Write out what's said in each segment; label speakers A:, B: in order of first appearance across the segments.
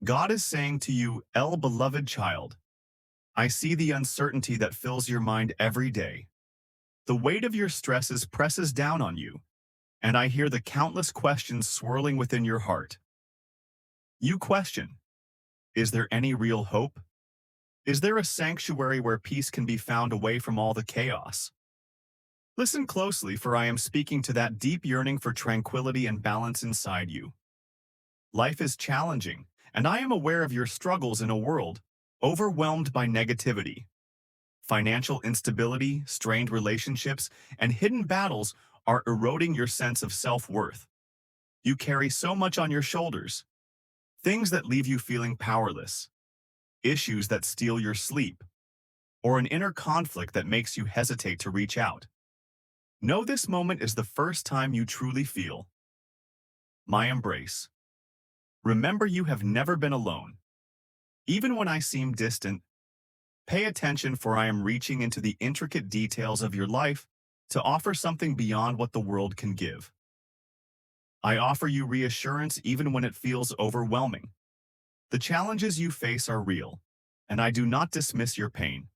A: God is saying to you, El beloved child, I see the uncertainty that fills your mind every day. The weight of your stresses presses down on you, and I hear the countless questions swirling within your heart. You question, is there any real hope? Is there a sanctuary where peace can be found away from all the chaos? Listen closely, for I am speaking to that deep yearning for tranquility and balance inside you. Life is challenging, and I am aware of your struggles in a world overwhelmed by negativity. Financial instability, strained relationships, and hidden battles are eroding your sense of self-worth. You carry so much on your shoulders, things that leave you feeling powerless, issues that steal your sleep, or an inner conflict that makes you hesitate to reach out. Know this moment is the first time you truly feel my embrace. Remember, you have never been alone. Even when I seem distant, pay attention, for I am reaching into the intricate details of your life to offer something beyond what the world can give. I offer you reassurance even when it feels overwhelming. The challenges you face are real, and I do not dismiss your pain.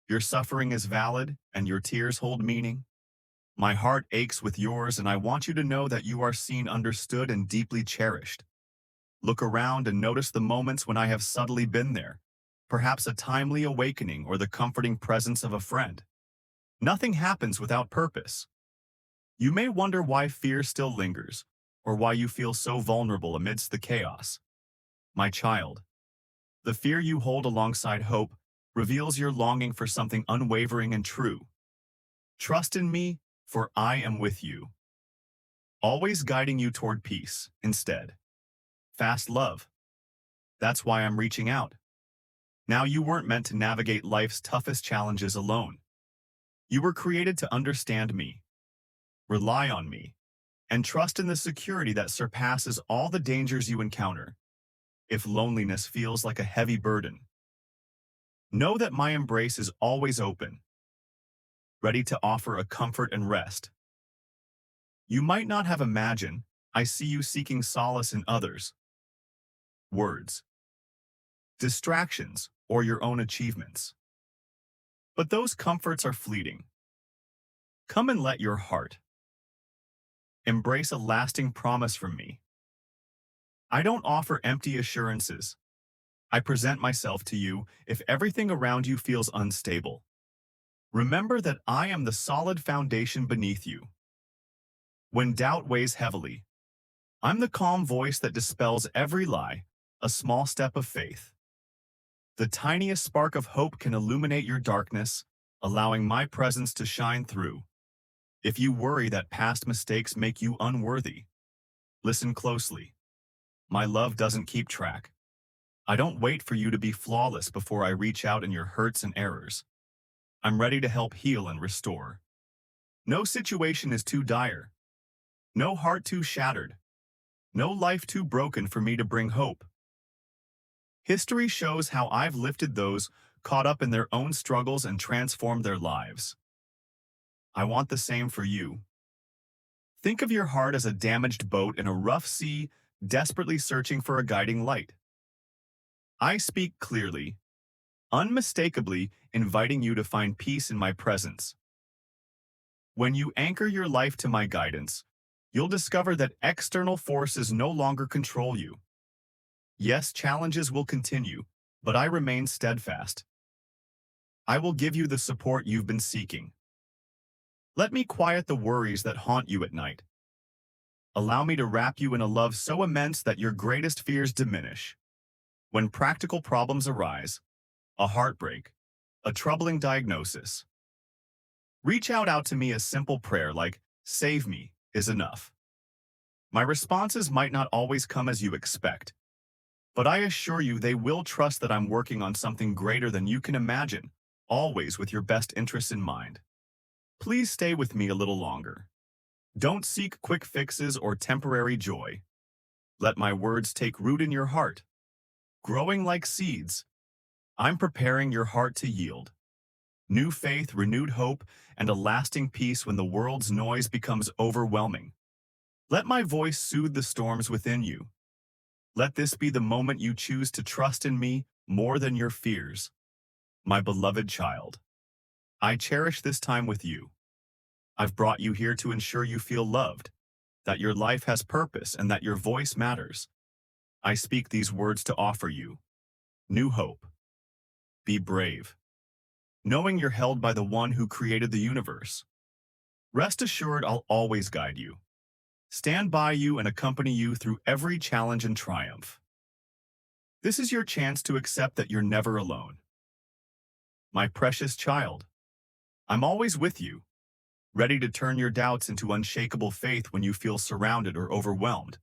A: Your suffering is valid, and your tears hold meaning. My heart aches with yours, and I want you to know that you are seen, understood, and deeply cherished. Look around and notice the moments when I have subtly been there, perhaps a timely awakening or the comforting presence of a friend. Nothing happens without purpose. You may wonder why fear still lingers, or why you feel so vulnerable amidst the chaos. My child, the fear you hold alongside hope reveals your longing for something unwavering and true. Trust in me, for I am with you, always guiding you toward peace instead. Fast love. That's why I'm reaching out. Now, you weren't meant to navigate life's toughest challenges alone. You were created to understand me, rely on me, and trust in the security that surpasses all the dangers you encounter. If loneliness feels like a heavy burden, know that my embrace is always open, ready to offer a comfort and rest. You might not have imagined, I see you seeking solace in others, words, distractions, or your own achievements. But those comforts are fleeting. Come and let your heart embrace a lasting promise from me. I don't offer empty assurances. I present myself to you if everything around you feels unstable. Remember that I am the solid foundation beneath you. When doubt weighs heavily, I'm the calm voice that dispels every lie, a small step of faith. The tiniest spark of hope can illuminate your darkness, allowing my presence to shine through. If you worry that past mistakes make you unworthy, listen closely. My love doesn't keep track. I don't wait for you to be flawless before I reach out in your hurts and errors. I'm ready to help heal and restore. No situation is too dire. No heart too shattered. No life too broken for me to bring hope. History shows how I've lifted those caught up in their own struggles and transformed their lives. I want the same for you. Think of your heart as a damaged boat in a rough sea, desperately searching for a guiding light. I speak clearly, unmistakably inviting you to find peace in my presence. When you anchor your life to my guidance, you'll discover that external forces no longer control you. Yes, challenges will continue, but I remain steadfast. I will give you the support you've been seeking. Let me quiet the worries that haunt you at night. Allow me to wrap you in a love so immense that your greatest fears diminish. When practical problems arise, a heartbreak, a troubling diagnosis, reach out to me. A simple prayer like, "Save me," is enough. My responses might not always come as you expect, but I assure you they will. Trust that I'm working on something greater than you can imagine, always with your best interests in mind. Please stay with me a little longer. Don't seek quick fixes or temporary joy. Let my words take root in your heart, growing like seeds. I'm preparing your heart to yield new faith, renewed hope, and a lasting peace when the world's noise becomes overwhelming. Let my voice soothe the storms within you. Let this be the moment you choose to trust in me more than your fears. My beloved child, I cherish this time with you. I've brought you here to ensure you feel loved, that your life has purpose, and that your voice matters. I speak these words to offer you new hope. Be brave, knowing you're held by the one who created the universe. Rest assured I'll always guide you, stand by you, and accompany you through every challenge and triumph. This is your chance to accept that you're never alone. My precious child, I'm always with you, ready to turn your doubts into unshakable faith when you feel surrounded or overwhelmed.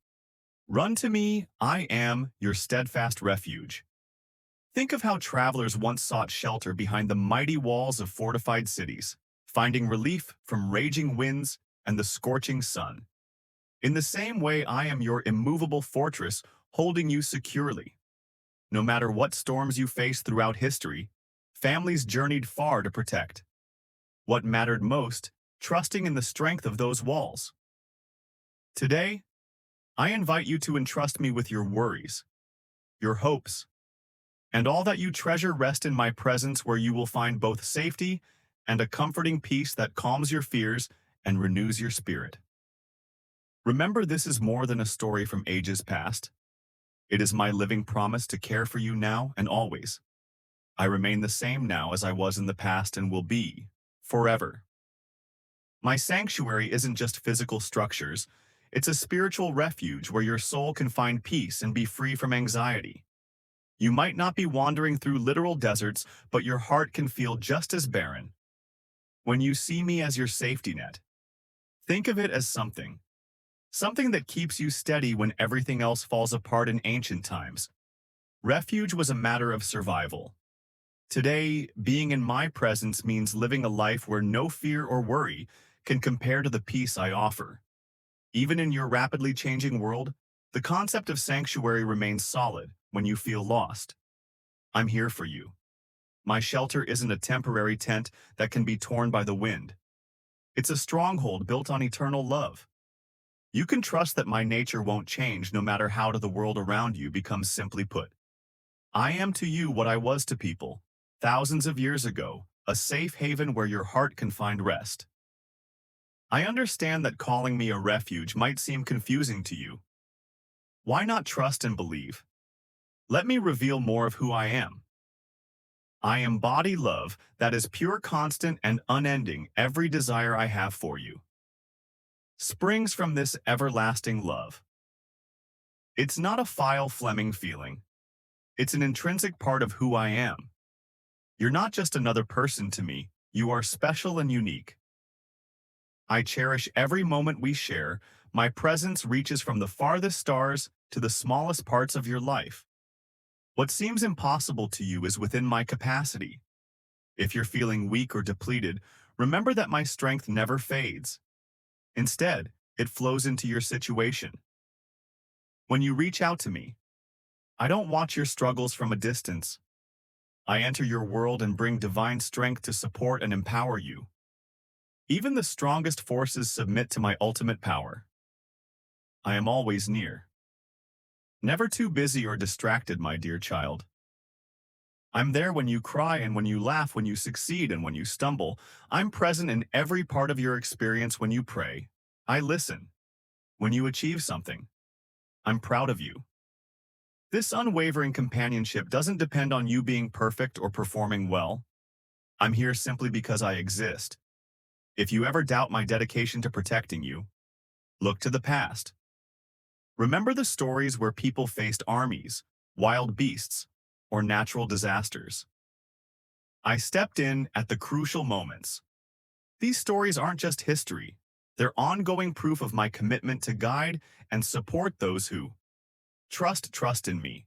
A: Run to me, I am your steadfast refuge. Think of how travelers once sought shelter behind the mighty walls of fortified cities, finding relief from raging winds and the scorching sun. In the same way, I am your immovable fortress, holding you securely. No matter what storms you face throughout history, families journeyed far to protect. What mattered most, trusting in the strength of those walls. Today, I invite you to entrust me with your worries, your hopes, and all that you treasure. Rest in my presence, where you will find both safety and a comforting peace that calms your fears and renews your spirit. Remember, this is more than a story from ages past. It is my living promise to care for you now and always. I remain the same now as I was in the past and will be, forever. My sanctuary isn't just physical structures, it's a spiritual refuge where your soul can find peace and be free from anxiety. You might not be wandering through literal deserts, but your heart can feel just as barren. When you see me as your safety net, think of it as something that keeps you steady when everything else falls apart. In ancient times, refuge was a matter of survival. Today, being in my presence means living a life where no fear or worry can compare to the peace I offer. Even in your rapidly changing world, the concept of sanctuary remains solid when you feel lost. I'm here for you. My shelter isn't a temporary tent that can be torn by the wind. It's a stronghold built on eternal love. You can trust that my nature won't change no matter how the world around you becomes. Simply put, I am to you what I was to people thousands of years ago, a safe haven where your heart can find rest. I understand that calling me a refuge might seem confusing to you. Why not trust and believe? Let me reveal more of who I am. I embody love that is pure, constant, and unending. Every desire I have for you springs from this everlasting love. It's not a file-Fleming feeling. It's an intrinsic part of who I am. You're not just another person to me. You are special and unique. I cherish every moment we share. My presence reaches from the farthest stars to the smallest parts of your life. What seems impossible to you is within my capacity. If you're feeling weak or depleted, remember that my strength never fades. Instead, it flows into your situation. When you reach out to me, I don't watch your struggles from a distance. I enter your world and bring divine strength to support and empower you. Even the strongest forces submit to my ultimate power. I am always near. Never too busy or distracted, my dear child. I'm there when you cry and when you laugh, when you succeed and when you stumble. I'm present in every part of your experience. When you pray, I listen. When you achieve something, I'm proud of you. This unwavering companionship doesn't depend on you being perfect or performing well. I'm here simply because I exist. If you ever doubt my dedication to protecting you, look to the past. Remember the stories where people faced armies, wild beasts, or natural disasters. I stepped in at the crucial moments. These stories aren't just history. They're ongoing proof of my commitment to guide and support those who trust in me.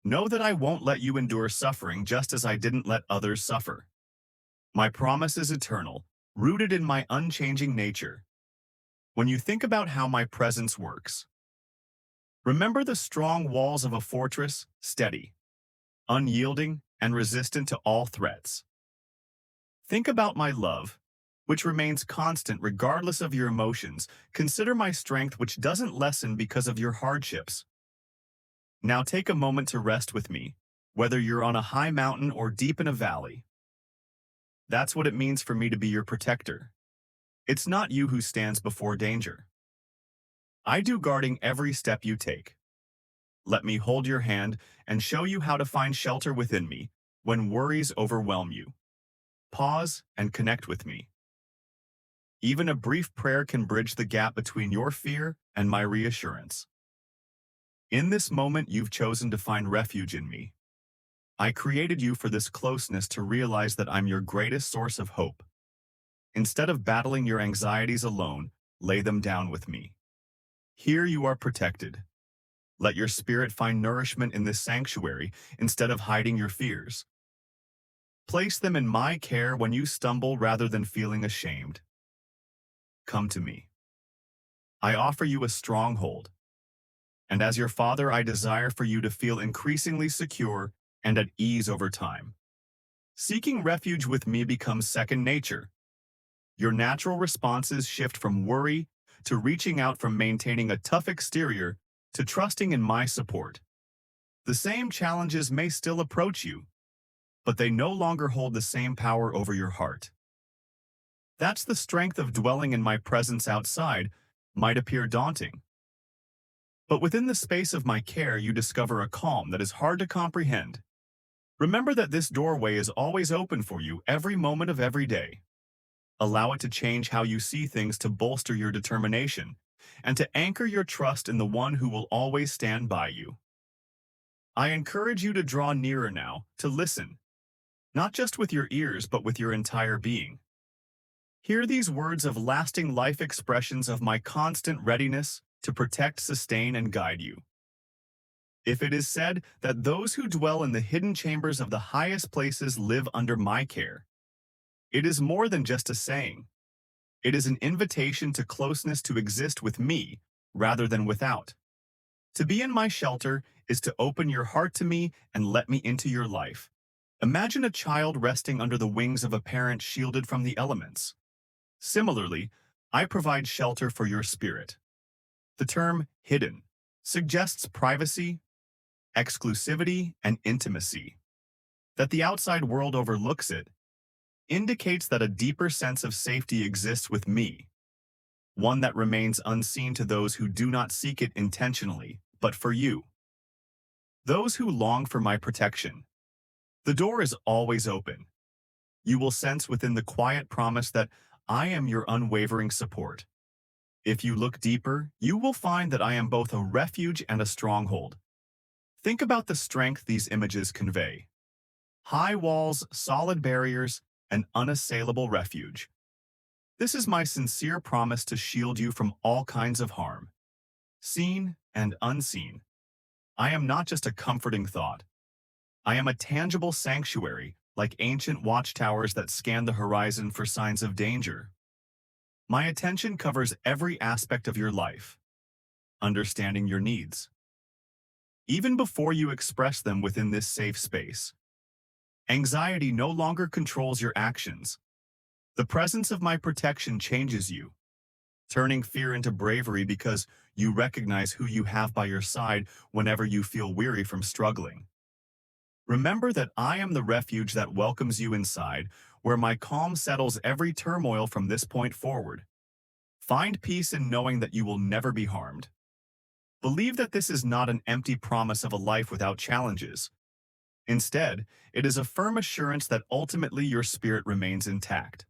A: Know that I won't let you endure suffering just as I didn't let others suffer. My promise is eternal, rooted in my unchanging nature. When you think about how my presence works, remember the strong walls of a fortress, steady, unyielding, and resistant to all threats. Think about my love, which remains constant regardless of your emotions. Consider my strength, which doesn't lessen because of your hardships. Now take a moment to rest with me, whether you're on a high mountain or deep in a valley. That's what it means for me to be your protector. It's not you who stands before danger. I do guarding every step you take. Let me hold your hand and show you how to find shelter within me when worries overwhelm you. Pause and connect with me. Even a brief prayer can bridge the gap between your fear and my reassurance. In this moment, you've chosen to find refuge in me. I created you for this closeness to realize that I'm your greatest source of hope. Instead of battling your anxieties alone, lay them down with me. Here you are protected. Let your spirit find nourishment in this sanctuary instead of hiding your fears. Place them in my care when you stumble rather than feeling ashamed. Come to me. I offer you a stronghold. And as your father, I desire for you to feel increasingly secure and at ease over time. Seeking refuge with me becomes second nature. Your natural responses shift from worry to reaching out, from maintaining a tough exterior to trusting in my support. The same challenges may still approach you, but they no longer hold the same power over your heart. That's the strength of dwelling in my presence. Outside might appear daunting, but within the space of my care, you discover a calm that is hard to comprehend. Remember that this doorway is always open for you every moment of every day. Allow it to change how you see things, to bolster your determination, and to anchor your trust in the one who will always stand by you. I encourage you to draw nearer now, to listen, not just with your ears but with your entire being. Hear these words of lasting life, expressions of my constant readiness to protect, sustain, and guide you. If it is said that those who dwell in the hidden chambers of the highest places live under my care, it is more than just a saying. It is an invitation to closeness, to exist with me rather than without. To be in my shelter is to open your heart to me and let me into your life. Imagine a child resting under the wings of a parent, shielded from the elements. Similarly, I provide shelter for your spirit. The term hidden suggests privacy, exclusivity, and intimacy. That the outside world overlooks it indicates that a deeper sense of safety exists with me, one that remains unseen to those who do not seek it intentionally, but for you, those who long for my protection. The door is always open. You will sense within the quiet promise that I am your unwavering support. If you look deeper, you will find that I am both a refuge and a stronghold. Think about the strength these images convey. High walls, solid barriers, an unassailable refuge. This is my sincere promise to shield you from all kinds of harm, seen and unseen. I am not just a comforting thought. I am a tangible sanctuary, like ancient watchtowers that scan the horizon for signs of danger. My attention covers every aspect of your life, understanding your needs, even before you express them within this safe space. Anxiety no longer controls your actions. The presence of my protection changes you, turning fear into bravery because you recognize who you have by your side whenever you feel weary from struggling. Remember that I am the refuge that welcomes you inside, where my calm settles every turmoil from this point forward. Find peace in knowing that you will never be harmed. Believe that this is not an empty promise of a life without challenges. Instead, it is a firm assurance that ultimately your spirit remains intact.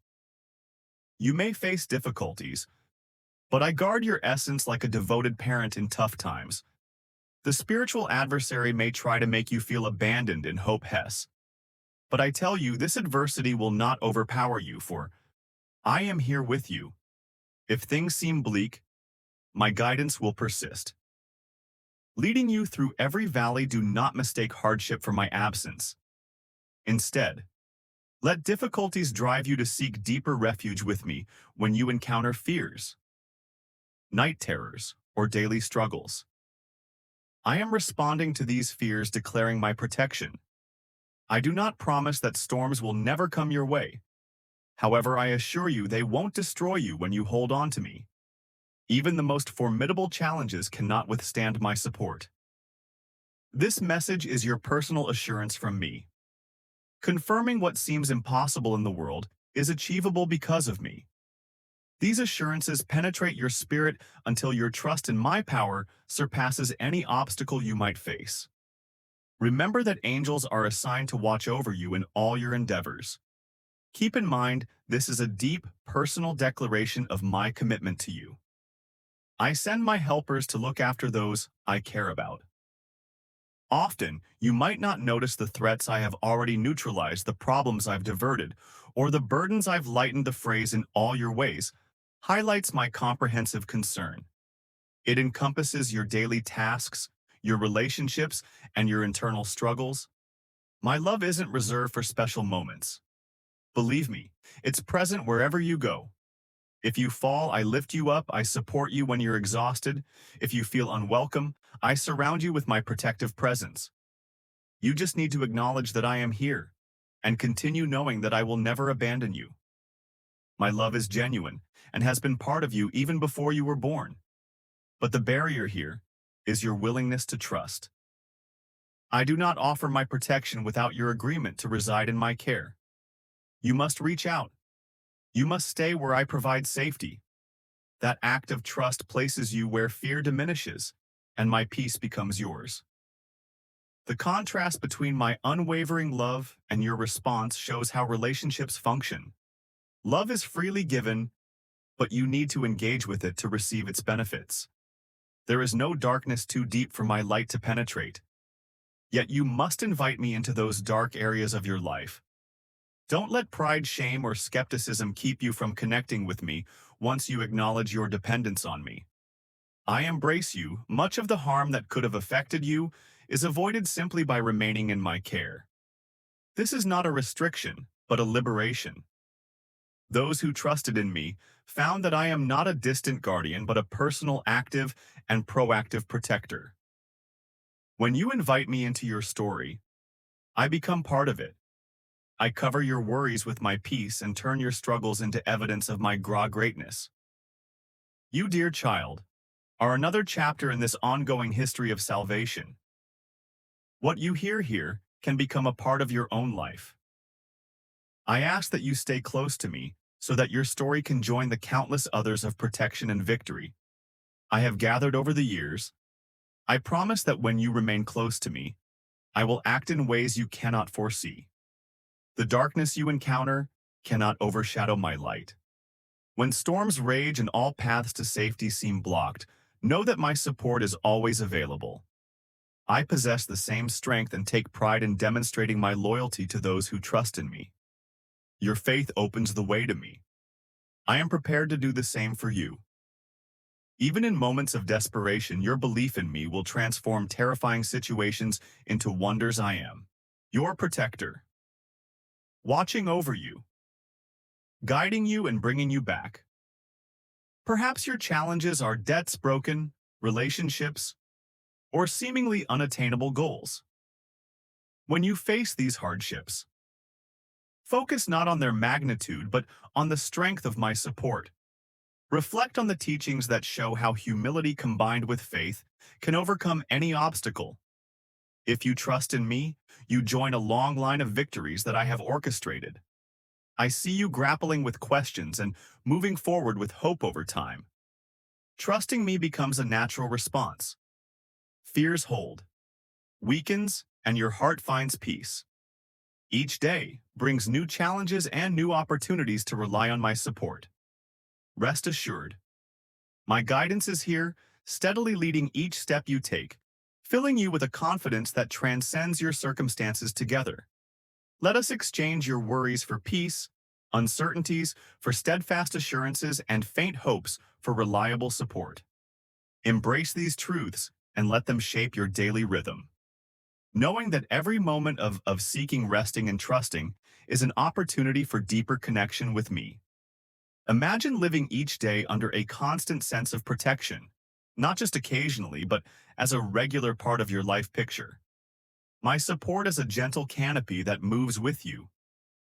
A: You may face difficulties, but I guard your essence like a devoted parent in tough times. The spiritual adversary may try to make you feel abandoned and hopeless, but I tell you, this adversity will not overpower you, for I am here with you. If things seem bleak, my guidance will persist, leading you through every valley. Do not mistake hardship for my absence. Instead, let difficulties drive you to seek deeper refuge with me when you encounter fears, night terrors, or daily struggles. I am responding to these fears, declaring my protection. I do not promise that storms will never come your way. However, I assure you they won't destroy you when you hold on to me. Even the most formidable challenges cannot withstand my support. This message is your personal assurance from me, confirming what seems impossible in the world is achievable because of me. These assurances penetrate your spirit until your trust in my power surpasses any obstacle you might face. Remember that angels are assigned to watch over you in all your endeavors. Keep in mind, this is a deep, personal declaration of my commitment to you. I send my helpers to look after those I care about. Often, you might not notice the threats I have already neutralized, the problems I've diverted, or the burdens I've lightened. The phrase "in all your ways" highlights my comprehensive concern. It encompasses your daily tasks, your relationships, and your internal struggles. My love isn't reserved for special moments. Believe me, it's present wherever you go. If you fall, I lift you up. I support you when you're exhausted. If you feel unwelcome, I surround you with my protective presence. You just need to acknowledge that I am here and continue knowing that I will never abandon you. My love is genuine and has been part of you even before you were born. But the barrier here is your willingness to trust. I do not offer my protection without your agreement to reside in my care. You must reach out. You must stay where I provide safety. That act of trust places you where fear diminishes, and my peace becomes yours. The contrast between my unwavering love and your response shows how relationships function. Love is freely given, but you need to engage with it to receive its benefits. There is no darkness too deep for my light to penetrate. Yet you must invite me into those dark areas of your life. Don't let pride, shame, or skepticism keep you from connecting with me once you acknowledge your dependence on me. I embrace you. Much of the harm that could have affected you is avoided simply by remaining in my care. This is not a restriction, but a liberation. Those who trusted in me found that I am not a distant guardian, but a personal, active, and proactive protector. When you invite me into your story, I become part of it. I cover your worries with my peace and turn your struggles into evidence of my greatness. You, dear child, are another chapter in this ongoing history of salvation. What you hear here can become a part of your own life. I ask that you stay close to me so that your story can join the countless others of protection and victory I have gathered over the years. I promise that when you remain close to me, I will act in ways you cannot foresee. The darkness you encounter cannot overshadow my light. When storms rage and all paths to safety seem blocked, know that my support is always available. I possess the same strength and take pride in demonstrating my loyalty to those who trust in me. Your faith opens the way to me. I am prepared to do the same for you. Even in moments of desperation, your belief in me will transform terrifying situations into wonders. I am your protector, watching over you, guiding you and bringing you back. Perhaps your challenges are debts broken, relationships, or seemingly unattainable goals. When you face these hardships, focus not on their magnitude, but on the strength of my support. Reflect on the teachings that show how humility combined with faith can overcome any obstacle. If you trust in me, you join a long line of victories that I have orchestrated. I see you grappling with questions and moving forward with hope over time. Trusting me becomes a natural response. Fears hold, weakens, and your heart finds peace. Each day brings new challenges and new opportunities to rely on my support. Rest assured, my guidance is here, steadily leading each step you take, filling you with a confidence that transcends your circumstances together. Let us exchange your worries for peace, uncertainties for steadfast assurances, and faint hopes for reliable support. Embrace these truths and let them shape your daily rhythm. Knowing that every moment of seeking, resting, and trusting is an opportunity for deeper connection with me. Imagine living each day under a constant sense of protection, not just occasionally, but as a regular part of your life picture. My support is a gentle canopy that moves with you,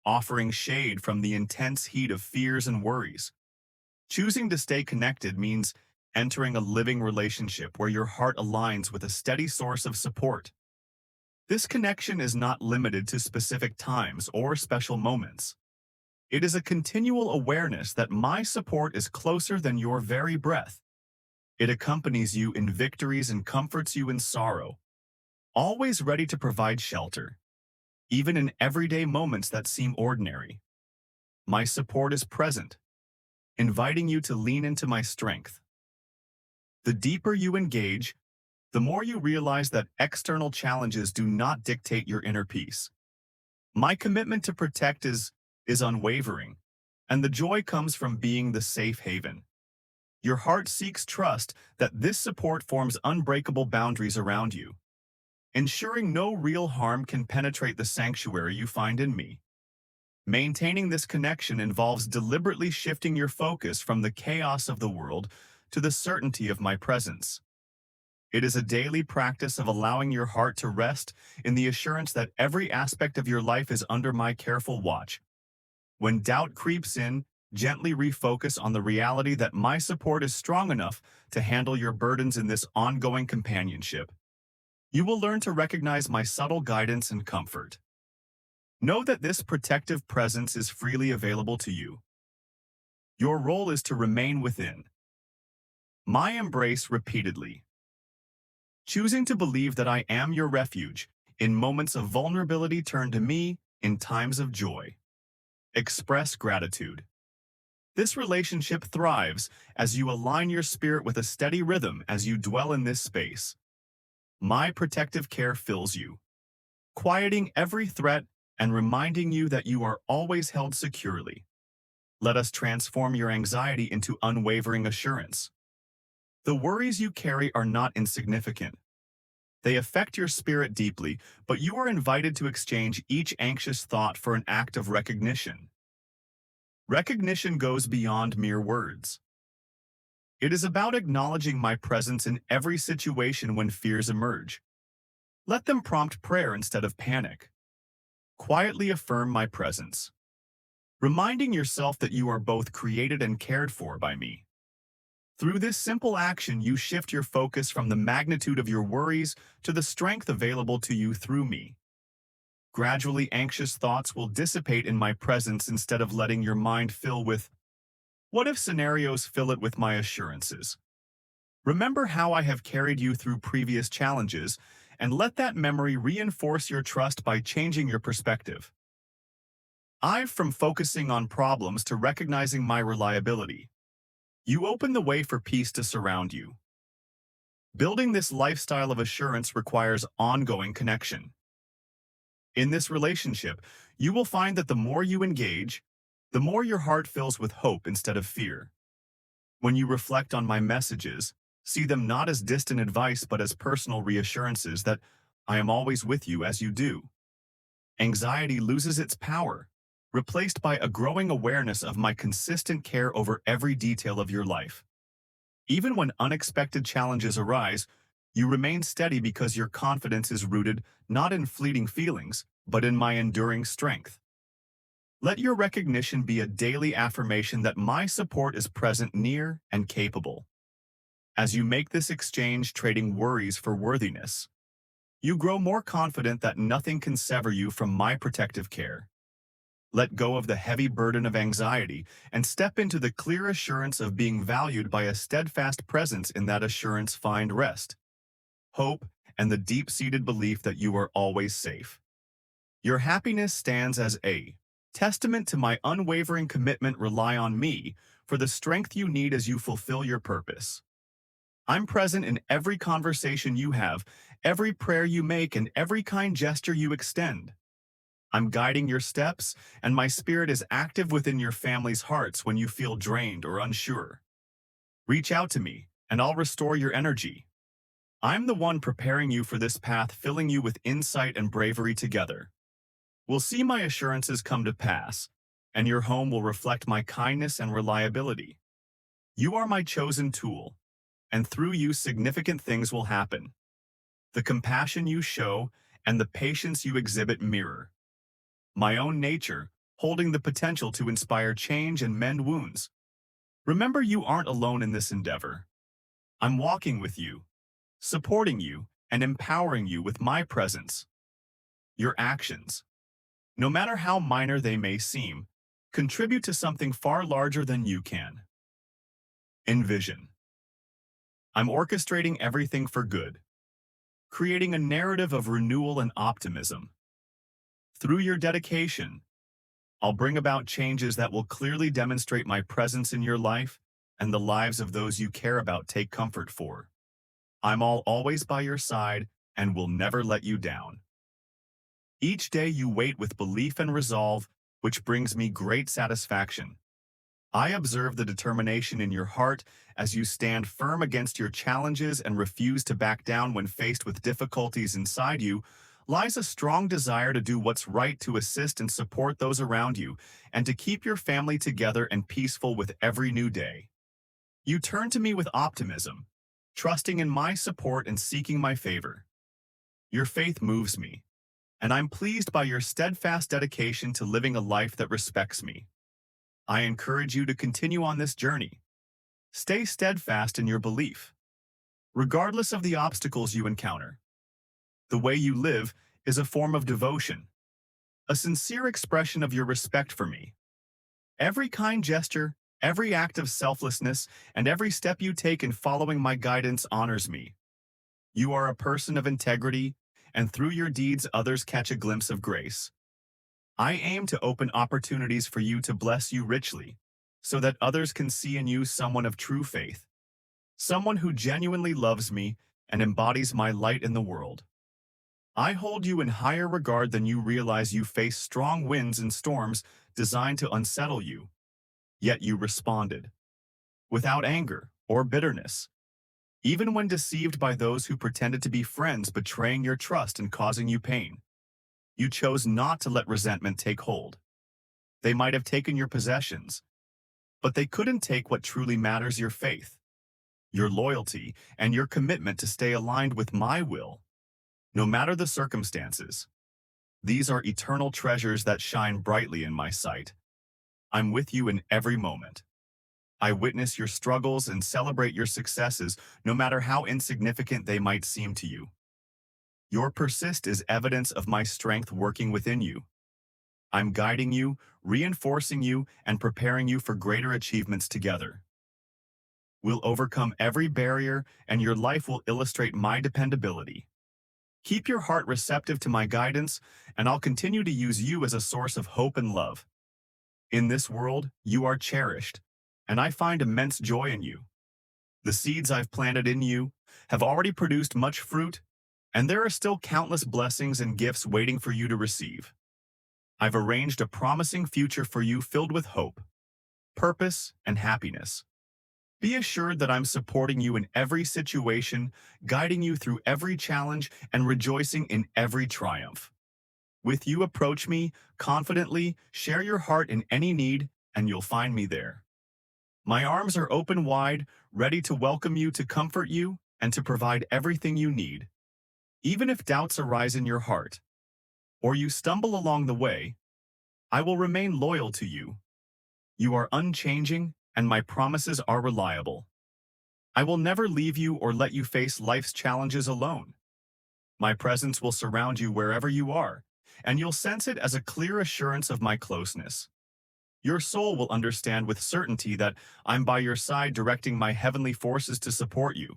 A: offering shade from the intense heat of fears and worries. Choosing to stay connected means entering a living relationship where your heart aligns with a steady source of support. This connection is not limited to specific times or special moments. It is a continual awareness that my support is closer than your very breath. It accompanies you in victories and comforts you in sorrow, always ready to provide shelter, even in everyday moments that seem ordinary. My support is present, inviting you to lean into my strength. The deeper you engage, the more you realize that external challenges do not dictate your inner peace. My commitment to protect is unwavering, and the joy comes from being the safe haven. Your heart seeks trust that this support forms unbreakable boundaries around you, ensuring no real harm can penetrate the sanctuary you find in me. Maintaining this connection involves deliberately shifting your focus from the chaos of the world to the certainty of my presence. It is a daily practice of allowing your heart to rest in the assurance that every aspect of your life is under my careful watch. When doubt creeps in, gently refocus on the reality that my support is strong enough to handle your burdens in this ongoing companionship. You will learn to recognize my subtle guidance and comfort. Know that this protective presence is freely available to you. Your role is to remain within my embrace repeatedly, choosing to believe that I am your refuge. In moments of vulnerability, turn to me. In times of joy, express gratitude. This relationship thrives as you align your spirit with a steady rhythm as you dwell in this space. My protective care fills you, quieting every threat and reminding you that you are always held securely. Let us transform your anxiety into unwavering assurance. The worries you carry are not insignificant. They affect your spirit deeply, but you are invited to exchange each anxious thought for an act of recognition. Recognition goes beyond mere words. It is about acknowledging my presence in every situation when fears emerge. Let them prompt prayer instead of panic. Quietly affirm my presence, reminding yourself that you are both created and cared for by me. Through this simple action, you shift your focus from the magnitude of your worries to the strength available to you through me. Gradually, anxious thoughts will dissipate in my presence instead of letting your mind fill with what if scenarios. Fill it with my assurances. Remember how I have carried you through previous challenges, and let that memory reinforce your trust by changing your perspective. I've from focusing on problems to recognizing my reliability. You open the way for peace to surround you. Building this lifestyle of assurance requires ongoing connection. In this relationship, you will find that the more you engage, the more your heart fills with hope instead of fear. When you reflect on my messages, see them not as distant advice but as personal reassurances that I am always with you as you do. Anxiety loses its power, replaced by a growing awareness of my consistent care over every detail of your life. Even when unexpected challenges arise, you remain steady because your confidence is rooted not in fleeting feelings, but in my enduring strength. Let your recognition be a daily affirmation that my support is present, near, and capable. As you make this exchange, trading worries for worthiness, you grow more confident that nothing can sever you from my protective care. Let go of the heavy burden of anxiety and step into the clear assurance of being valued. By a steadfast presence in that assurance find rest, hope, and the deep-seated belief that you are always safe. Your happiness stands as a testament to my unwavering commitment. Rely on me for the strength you need as you fulfill your purpose. I'm present in every conversation you have, every prayer you make, and every kind gesture you extend. I'm guiding your steps, and my spirit is active within your family's hearts when you feel drained or unsure. Reach out to me, and I'll restore your energy. I'm the one preparing you for this path, filling you with insight and bravery. Together we'll see my assurances come to pass, and your home will reflect my kindness and reliability. You are my chosen tool, and through you significant things will happen. The compassion you show and the patience you exhibit mirror my own nature, holding the potential to inspire change and mend wounds. Remember, you aren't alone in this endeavor. I'm walking with you, supporting you, and empowering you with my presence. Your actions, no matter how minor they may seem, contribute to something far larger than you can. Envision. I'm orchestrating everything for good, creating a narrative of renewal and optimism. Through your dedication, I'll bring about changes that will clearly demonstrate my presence in your life and the lives of those you care about take comfort for. I'm always by your side and will never let you down. Each day you wait with belief and resolve, which brings me great satisfaction. I observe the determination in your heart as you stand firm against your challenges and refuse to back down when faced with difficulties. Inside you lies a strong desire to do what's right, to assist and support those around you, and to keep your family together and peaceful with every new day. You turn to me with optimism, trusting in my support and seeking my favor. Your faith moves me, and I'm pleased by your steadfast dedication to living a life that respects me. I encourage you to continue on this journey. Stay steadfast in your belief, regardless of the obstacles you encounter. The way you live is a form of devotion, a sincere expression of your respect for me. Every kind gesture, every act of selflessness, and every step you take in following my guidance honors me. You are a person of integrity, and through your deeds others catch a glimpse of grace. I aim to open opportunities for you to bless you richly, so that others can see in you someone of true faith, someone who genuinely loves me and embodies my light in the world. I hold you in higher regard than you realize. You face strong winds and storms designed to unsettle you, yet you responded, without anger or bitterness. Even when deceived by those who pretended to be friends, betraying your trust and causing you pain, you chose not to let resentment take hold. They might have taken your possessions, but they couldn't take what truly matters: your faith, your loyalty, and your commitment to stay aligned with my will, no matter the circumstances. These are eternal treasures that shine brightly in my sight. I'm with you in every moment. I witness your struggles and celebrate your successes, no matter how insignificant they might seem to you. Your persist is evidence of my strength working within you. I'm guiding you, reinforcing you, and preparing you for greater achievements together. We'll overcome every barrier, and your life will illustrate my dependability. Keep your heart receptive to my guidance, and I'll continue to use you as a source of hope and love. In this world, you are cherished, and I find immense joy in you. The seeds I've planted in you have already produced much fruit, and there are still countless blessings and gifts waiting for you to receive. I've arranged a promising future for you filled with hope, purpose, and happiness. Be assured that I'm supporting you in every situation, guiding you through every challenge, and rejoicing in every triumph. With you, approach me confidently, share your heart in any need, and you'll find me there. My arms are open wide, ready to welcome you, to comfort you, and to provide everything you need. Even if doubts arise in your heart, or you stumble along the way, I will remain loyal to you. You are unchanging, and my promises are reliable. I will never leave you or let you face life's challenges alone. My presence will surround you wherever you are, and you'll sense it as a clear assurance of my closeness. Your soul will understand with certainty that I'm by your side, directing my heavenly forces to support you.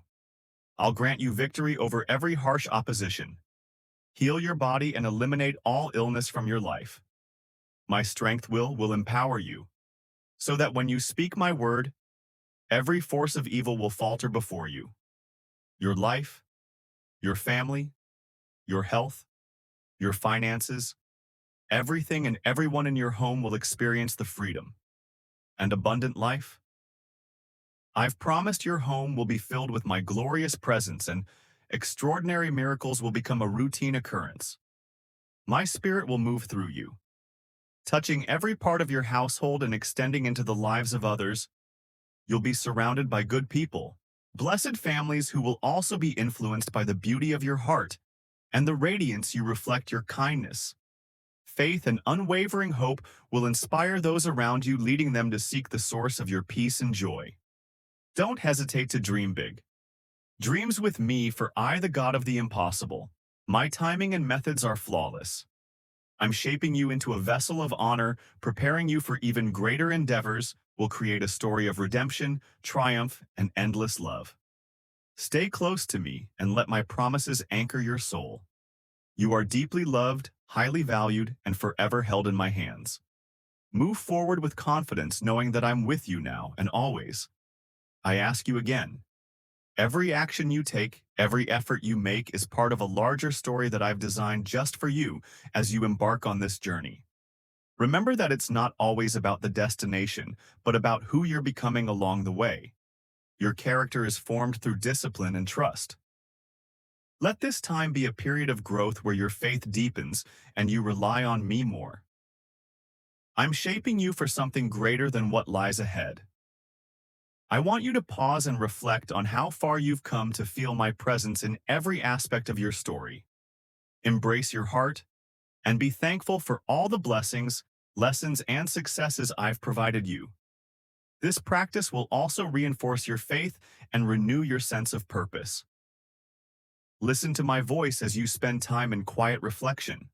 A: I'll grant you victory over every harsh opposition, heal your body, and eliminate all illness from your life. My strength will empower you, so that when you speak my word, every force of evil will falter before you. Your life, your family, your health, your finances, everything and everyone in your home will experience the freedom and abundant life I've promised. Your home will be filled with my glorious presence, and extraordinary miracles will become a routine occurrence. My spirit will move through you, touching every part of your household and extending into the lives of others. You'll be surrounded by good people, blessed families who will also be influenced by the beauty of your heart and the radiance you reflect. Your kindness, faith, and unwavering hope will inspire those around you, leading them to seek the source of your peace and joy. Don't hesitate to dream big. Dreams with me, for I, the God of the impossible. My timing and methods are flawless. I'm shaping you into a vessel of honor, preparing you for even greater endeavors. Will create a story of redemption, triumph, and endless love. Stay close to me and let my promises anchor your soul. You are deeply loved, highly valued, and forever held in my hands. Move forward with confidence, knowing that I'm with you now and always. I ask you again, every action you take, every effort you make is part of a larger story that I've designed just for you as you embark on this journey. Remember that it's not always about the destination, but about who you're becoming along the way. Your character is formed through discipline and trust. Let this time be a period of growth where your faith deepens and you rely on me more. I'm shaping you for something greater than what lies ahead. I want you to pause and reflect on how far you've come to feel my presence in every aspect of your story. Embrace your heart and be thankful for all the blessings, lessons, and successes I've provided you. This practice will also reinforce your faith and renew your sense of purpose. Listen to my voice as you spend time in quiet reflection.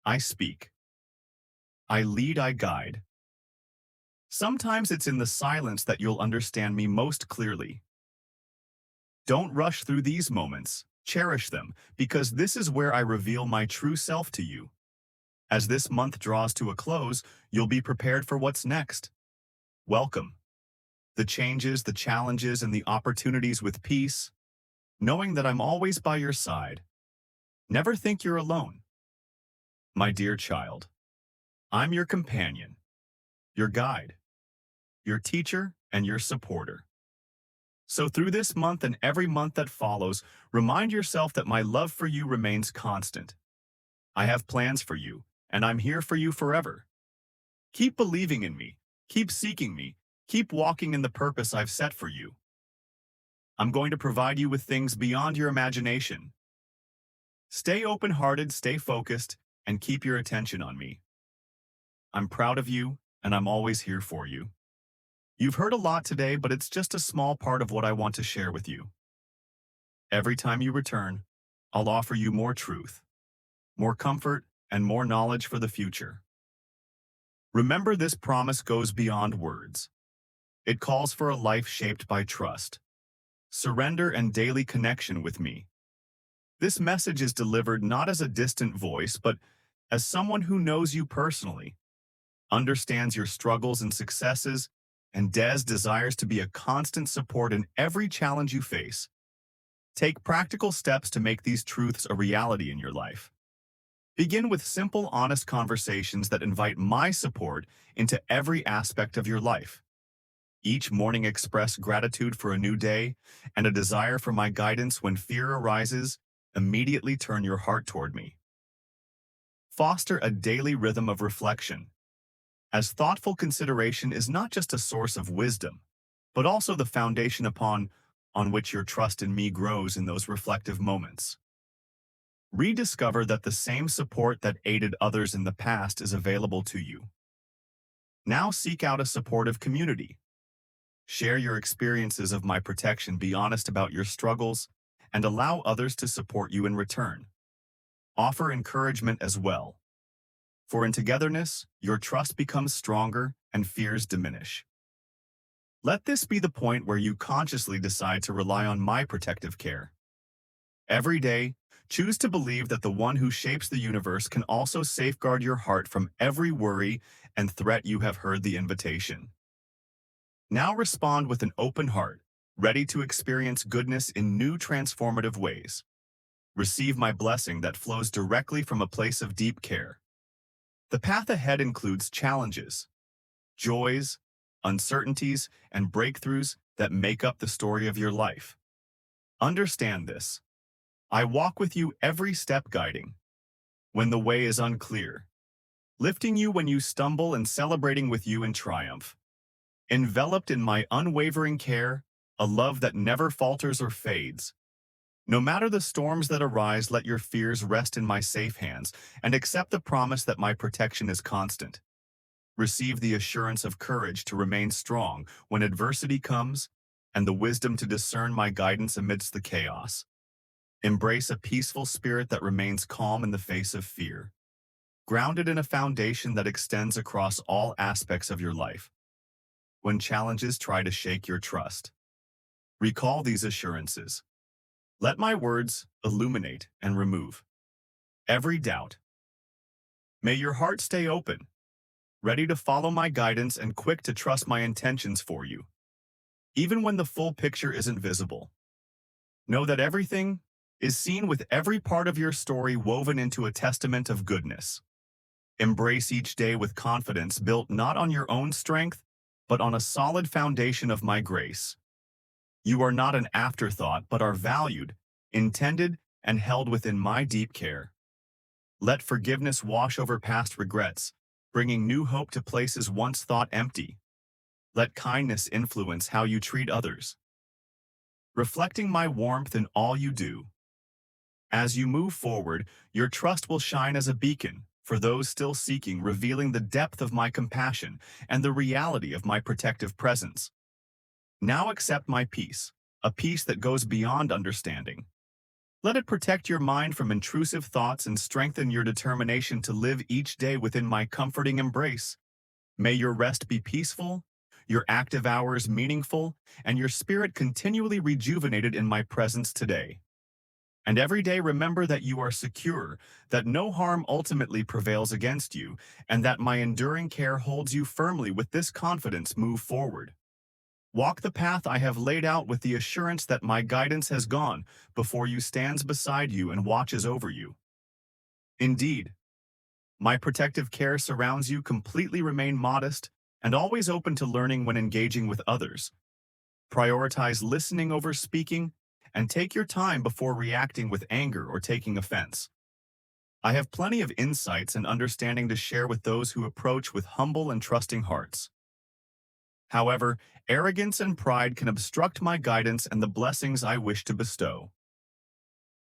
A: I speak. I lead, I guide. Sometimes it's in the silence that you'll understand me most clearly. Don't rush through these moments. Cherish them, because this is where I reveal my true self to you. As this month draws to a close, you'll be prepared for what's next. Welcome. The changes, the challenges, and the opportunities with peace, knowing that I'm always by your side. Never think you're alone. My dear child, I'm your companion, your guide, your teacher, and your supporter. So through this month and every month that follows, remind yourself that my love for you remains constant. I have plans for you, and I'm here for you forever. Keep believing in me, keep seeking me, keep walking in the purpose I've set for you. I'm going to provide you with things beyond your imagination. Stay open-hearted, stay focused, and keep your attention on me. I'm proud of you, and I'm always here for you. You've heard a lot today, but it's just a small part of what I want to share with you. Every time you return, I'll offer you more truth, more comfort, and more knowledge for the future. Remember, this promise goes beyond words. It calls for a life shaped by trust, surrender, and daily connection with me. This message is delivered not as a distant voice, but as someone who knows you personally, understands your struggles and successes, and desires to be a constant support in every challenge you face. Take practical steps to make these truths a reality in your life. Begin with simple, honest conversations that invite my support into every aspect of your life. Each morning express gratitude for a new day and a desire for my guidance. When fear arises, immediately turn your heart toward me. Foster a daily rhythm of reflection, as thoughtful consideration is not just a source of wisdom, but also the foundation upon which your trust in me grows in those reflective moments. Rediscover that the same support that aided others in the past is available to you. Now seek out a supportive community. Share your experiences of my protection, be honest about your struggles, and allow others to support you in return. Offer encouragement as well. For in togetherness, your trust becomes stronger and fears diminish. Let this be the point where you consciously decide to rely on my protective care. Every day, choose to believe that the one who shapes the universe can also safeguard your heart from every worry and threat. You have heard the invitation. Now respond with an open heart, ready to experience goodness in new transformative ways. Receive my blessing that flows directly from a place of deep care. The path ahead includes challenges, joys, uncertainties, and breakthroughs that make up the story of your life. Understand this. I walk with you every step, guiding when the way is unclear, lifting you when you stumble, and celebrating with you in triumph. Enveloped in my unwavering care, a love that never falters or fades. No matter the storms that arise, let your fears rest in my safe hands and accept the promise that my protection is constant. Receive the assurance of courage to remain strong when adversity comes and the wisdom to discern my guidance amidst the chaos. Embrace a peaceful spirit that remains calm in the face of fear. grounded in a foundation that extends across all aspects of your life. When challenges try to shake your trust, recall these assurances. Let my words illuminate and remove every doubt. May your heart stay open, ready to follow my guidance and quick to trust my intentions for you. Even when the full picture isn't visible, know that everything is seen with every part of your story woven into a testament of goodness. Embrace each day with confidence built not on your own strength, but on a solid foundation of my grace. You are not an afterthought, but are valued, intended, and held within my deep care. Let forgiveness wash over past regrets, bringing new hope to places once thought empty. Let kindness influence how you treat others, reflecting my warmth in all you do. As you move forward, your trust will shine as a beacon for those still seeking, revealing the depth of my compassion and the reality of my protective presence. Now accept my peace, a peace that goes beyond understanding. Let it protect your mind from intrusive thoughts and strengthen your determination to live each day within my comforting embrace. May your rest be peaceful, your active hours meaningful, and your spirit continually rejuvenated in my presence today. And every day remember that you are secure, that no harm ultimately prevails against you, and that my enduring care holds you firmly. With this confidence, move forward. Walk the path I have laid out with the assurance that my guidance has gone before you, stands beside you, and watches over you. Indeed, my protective care surrounds you. Completely remain modest and always open to learning when engaging with others. Prioritize listening over speaking, and take your time before reacting with anger or taking offense. I have plenty of insights and understanding to share with those who approach with humble and trusting hearts. However, arrogance and pride can obstruct my guidance and the blessings I wish to bestow.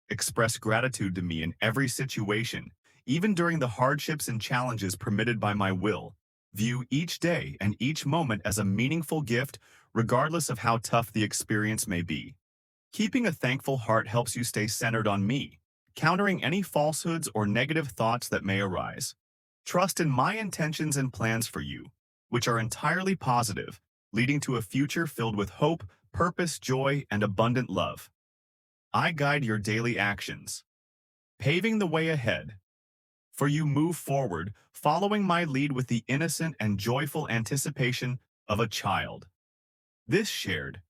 A: Express gratitude to me in every situation, even during the hardships and challenges permitted by my will. View each day and each moment as a meaningful gift, regardless of how tough the experience may be. Keeping a thankful heart helps you stay centered on me, countering any falsehoods or negative thoughts that may arise. Trust in my intentions and plans for you, which are entirely positive, leading to a future filled with hope, purpose, joy, and abundant love. I guide your daily actions, paving the way ahead. For you move forward, following my lead with the innocent and joyful anticipation of a child. This shared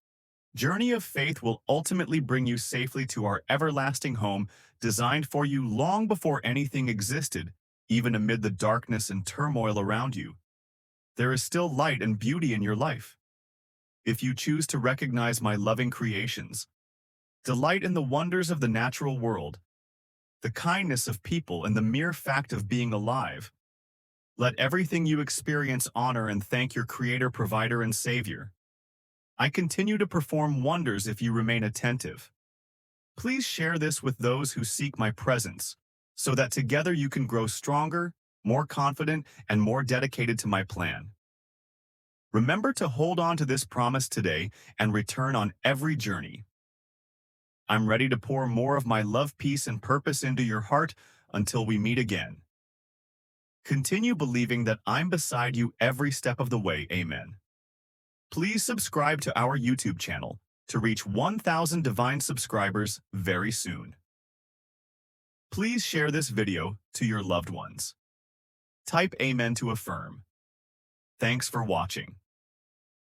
A: journey of faith will ultimately bring you safely to our everlasting home, designed for you long before anything existed, even amid the darkness and turmoil around you. There is still light and beauty in your life. If you choose to recognize my loving creations, delight in the wonders of the natural world, the kindness of people, and the mere fact of being alive, let everything you experience honor and thank your Creator, Provider, and Savior. I continue to perform wonders if you remain attentive. Please share this with those who seek my presence, so that together you can grow stronger, more confident, and more dedicated to my plan. Remember to hold on to this promise today and return on every journey. I'm ready to pour more of my love, peace, and purpose into your heart until we meet again. Continue believing that I'm beside you every step of the way. Amen. Please subscribe to our YouTube channel to reach 1,000 divine subscribers very soon. Please share this video to your loved ones. Type Amen to affirm. Thanks for watching.